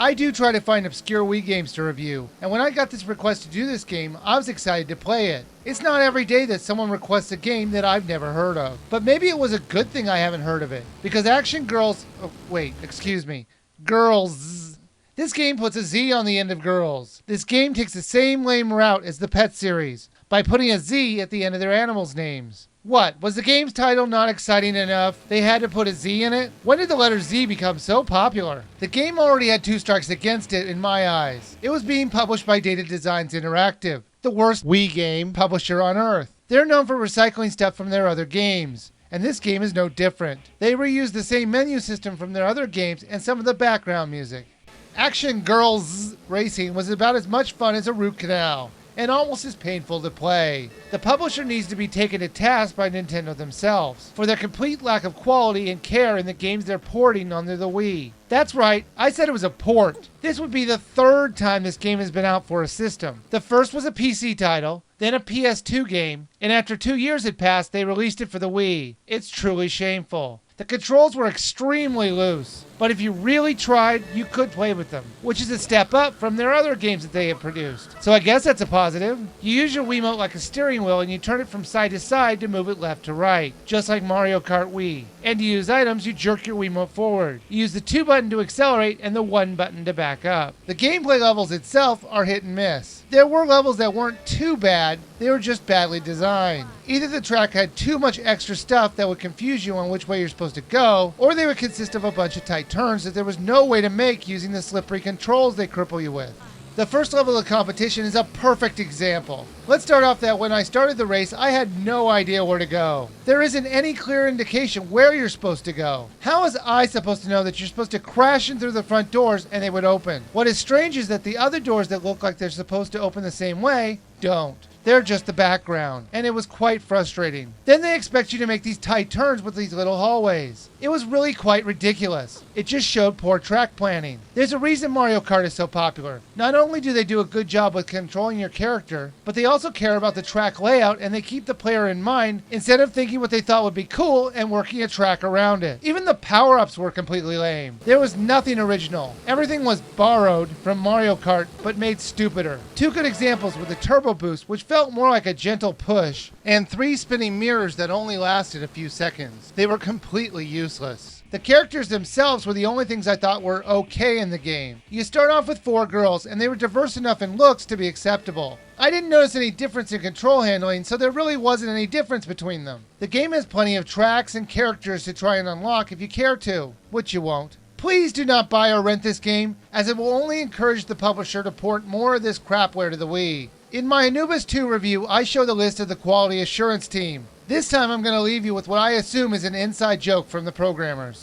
I do try to find obscure Wii games to review, and when I got this request to do this game, I was excited to play it. It's not every day that someone requests a game that I've never heard of, but maybe it was a good thing I haven't heard of it, because Girlz. This game puts a Z on the end of Girlz. This game takes the same lame route as the Pet series, by putting a Z at the end of their animals' names. What, was the game's title not exciting enough? They had to put a Z in it? When did the letter Z become so popular? The game already had 2 strikes against it in my eyes. It was being published by Data Designs Interactive, the worst Wii game publisher on Earth. They're known for recycling stuff from their other games, and this game is no different. They reused the same menu system from their other games and some of the background music. Girlz Racing was about as much fun as a root canal, and almost as painful to play. The publisher needs to be taken to task by Nintendo themselves for their complete lack of quality and care in the games they're porting onto the Wii. That's right, I said it was a port. This would be the 3rd time this game has been out for a system. The first was a PC title, then a PS2 game, and after 2 years had passed, they released it for the Wii. It's truly shameful. The controls were extremely loose, but if you really tried, you could play with them, which is a step up from their other games that they have produced. So I guess that's a positive. You use your Wiimote like a steering wheel and you turn it from side to side to move it left to right, just like Mario Kart Wii. And to use items, you jerk your Wiimote forward. You use the 2 button to accelerate and the 1 button to back up. The gameplay levels itself are hit and miss. There were levels that weren't too bad, they were just badly designed. Either the track had too much extra stuff that would confuse you on which way you're supposed to go, or they would consist of a bunch of tight turns that there was no way to make using the slippery controls they cripple you with. The first level of competition is a perfect example. Let's start off that when I started the race, I had no idea where to go. There isn't any clear indication where you're supposed to go. How is I supposed to know that you're supposed to crash in through the front doors and they would open? What is strange is that the other doors that look like they're supposed to open the same way don't. They're just the background, and it was quite frustrating. Then they expect you to make these tight turns with these little hallways. It was really quite ridiculous. It just showed poor track planning. There's a reason Mario Kart is so popular. Not only do they do a good job with controlling your character, but they also care about the track layout and they keep the player in mind instead of thinking what they thought would be cool and working a track around it. Even the power-ups were completely lame. There was nothing original. Everything was borrowed from Mario Kart, but made stupider. 2 good examples were the Turbo Boost, which felt more like a gentle push, and 3 spinning mirrors that only lasted a few seconds. They were completely useless. The characters themselves were the only things I thought were okay in the game. You start off with 4 girls, and they were diverse enough in looks to be acceptable. I didn't notice any difference in control handling, so there really wasn't any difference between them. The game has plenty of tracks and characters to try and unlock if you care to, which you won't. Please do not buy or rent this game, as it will only encourage the publisher to port more of this crapware to the Wii. In my Anubis 2 review, I show the list of the quality assurance team. This time I'm going to leave you with what I assume is an inside joke from the programmers.